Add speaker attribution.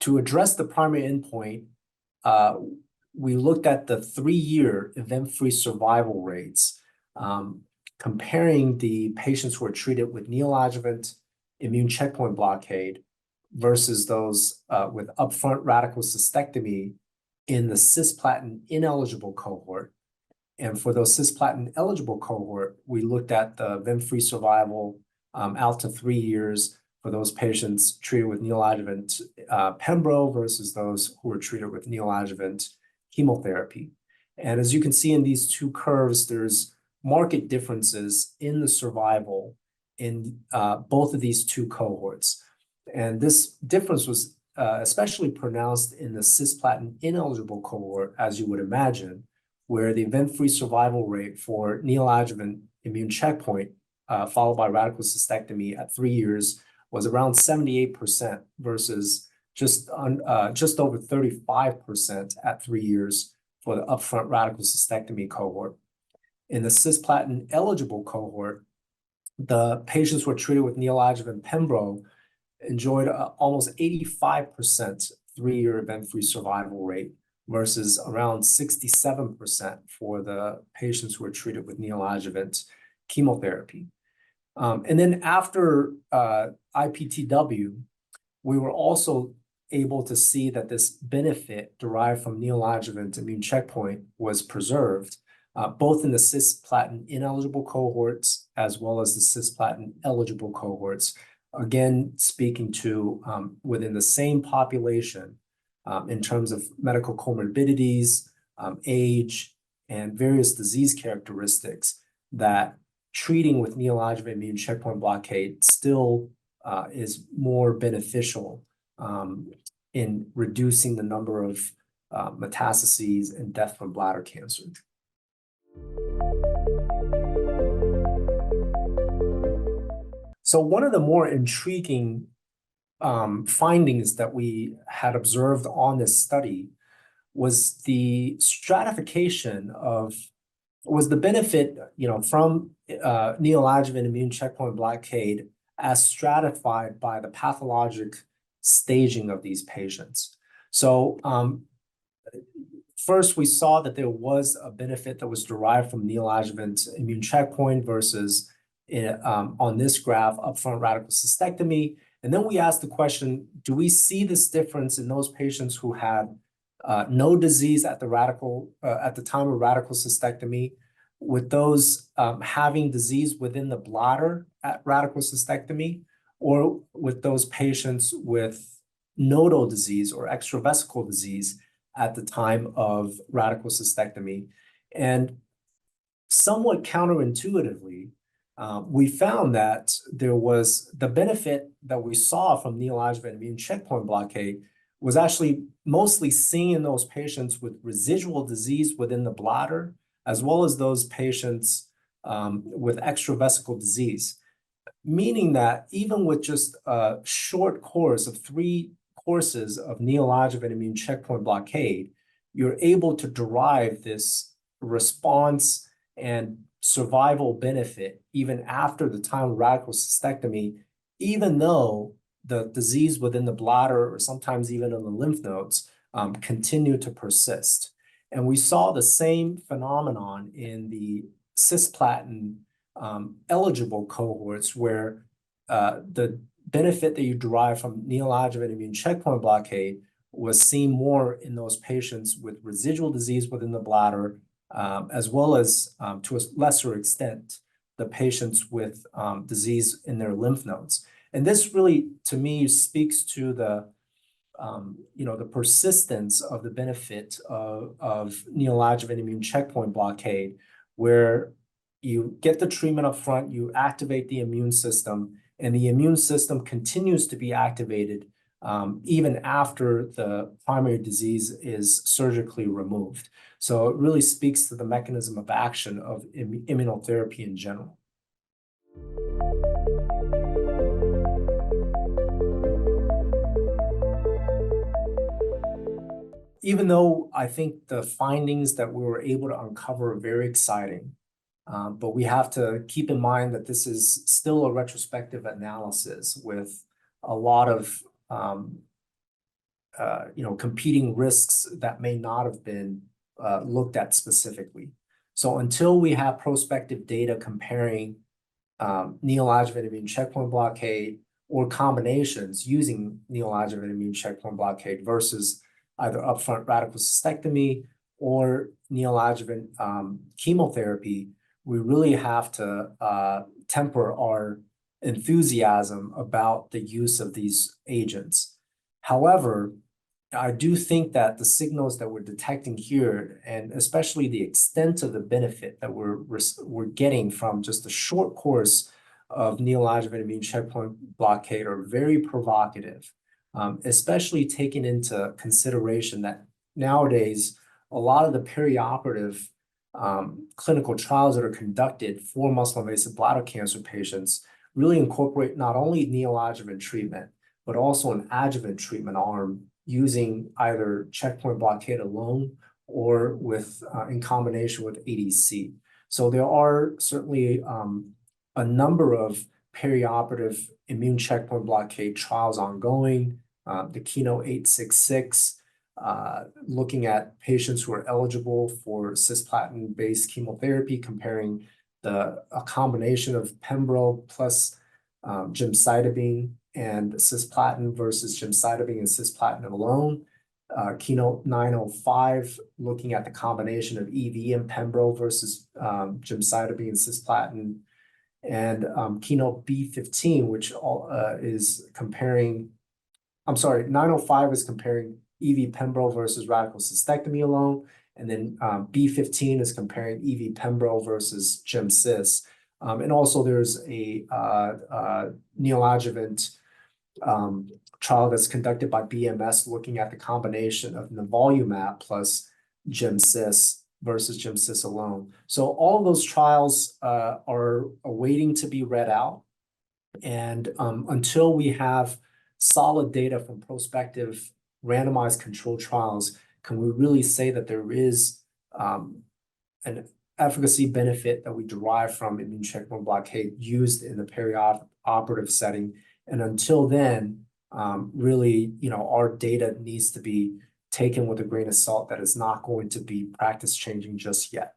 Speaker 1: to address the primary endpoint, we looked at the 3-year event-free survival rates, comparing the patients who were treated with neoadjuvant immune checkpoint blockade versus those with upfront radical cystectomy in the cisplatin ineligible cohort. And for those cisplatin eligible cohort, we looked at the event-free survival out to 3 years for those patients treated with neoadjuvant pembro versus those who were treated with neoadjuvant chemotherapy. And as you can see in these two curves, there's marked differences in the survival in both of these two cohorts. And this difference was especially pronounced in the cisplatin ineligible cohort, as you would imagine, where the event-free survival rate for neoadjuvant immune checkpoint followed by radical cystectomy at 3 years was around 78% versus just over 35% at 3 years for the upfront radical cystectomy cohort. In the cisplatin eligible cohort, the patients who were treated with neoadjuvant pembro enjoyed almost 85% 3-year event-free survival rate versus around 67% for the patients who were treated with neoadjuvant chemotherapy. And then after IPTW, we were also able to see that this benefit derived from neoadjuvant immune checkpoint was preserved, both in the cisplatin ineligible cohorts as well as the cisplatin eligible cohorts, again, speaking to within the same population in terms of medical comorbidities, age, and various disease characteristics, that treating with neoadjuvant immune checkpoint blockade still is more beneficial in reducing the number of metastases and death from bladder cancer. So one of the more intriguing findings that we had observed on this study was the stratification was the benefit, from neoadjuvant immune checkpoint blockade as stratified by the pathologic staging of these patients. So first, we saw that there was a benefit that was derived from neoadjuvant immune checkpoint versus on this graph, upfront radical cystectomy. And then we asked the question, do we see this difference in those patients who had no disease at the time of radical cystectomy, with those having disease within the bladder at radical cystectomy, or with those patients with nodal disease or extravesical disease at the time of radical cystectomy? And somewhat counterintuitively, we found that there was the benefit that we saw from neoadjuvant immune checkpoint blockade was actually mostly seen in those patients with residual disease within the bladder, as well as those patients with extravesical disease, meaning that even with just a short course of 3 courses of neoadjuvant immune checkpoint blockade, you're able to derive this response and survival benefit even after the time of radical cystectomy, even though the disease within the bladder or sometimes even in the lymph nodes continue to persist. And we saw the same phenomenon in the cisplatin eligible cohorts, where the benefit that you derive from neoadjuvant immune checkpoint blockade was seen more in those patients with residual disease within the bladder, as well as, to a lesser extent, the patients with disease in their lymph nodes. And this really, to me, speaks to the persistence of the benefit of neoadjuvant immune checkpoint blockade, where you get the treatment up front, you activate the immune system, and the immune system continues to be activated even after the primary disease is surgically removed. So it really speaks to the mechanism of action of immunotherapy in general. Even though I think the findings that we were able to uncover are very exciting, but we have to keep in mind that this is still a retrospective analysis with a lot of competing risks that may not have been looked at specifically. So until we have prospective data comparing neoadjuvant immune checkpoint blockade or combinations using neoadjuvant immune checkpoint blockade versus either upfront radical cystectomy or neoadjuvant chemotherapy, we really have to temper our enthusiasm about the use of these agents. However, I do think that the signals that we're detecting here, and especially the extent of the benefit that we're getting from just a short course of neoadjuvant immune checkpoint blockade, are very provocative, especially taking into consideration that nowadays a lot of the perioperative clinical trials that are conducted for muscle-invasive bladder cancer patients really incorporate not only neoadjuvant treatment, but also an adjuvant treatment arm using either checkpoint blockade alone or with in combination with ADC. So there are certainly a number of perioperative immune checkpoint blockade trials ongoing. The Keynote-866, looking at patients who are eligible for cisplatin-based chemotherapy, comparing a combination of pembro plus gemcitabine and cisplatin versus gemcitabine and cisplatin alone. Keynote-905, looking at the combination of EV and pembro versus gemcitabine and cisplatin. And Keynote-B15, which is comparing, 905 is comparing EV pembro versus radical cystectomy alone. And then B15 is comparing EV pembro versus gemcis. And also there's a neoadjuvant trial that's conducted by BMS looking at the combination of nivolumab plus gemcis versus gemcis alone. So all of those trials are awaiting to be read out. And until we have solid data from prospective randomized controlled trials, can we really say that there is an efficacy benefit that we derive from immune checkpoint blockade used in the perioperative setting? And until then, really, our data needs to be taken with a grain of salt that is not going to be practice changing just yet.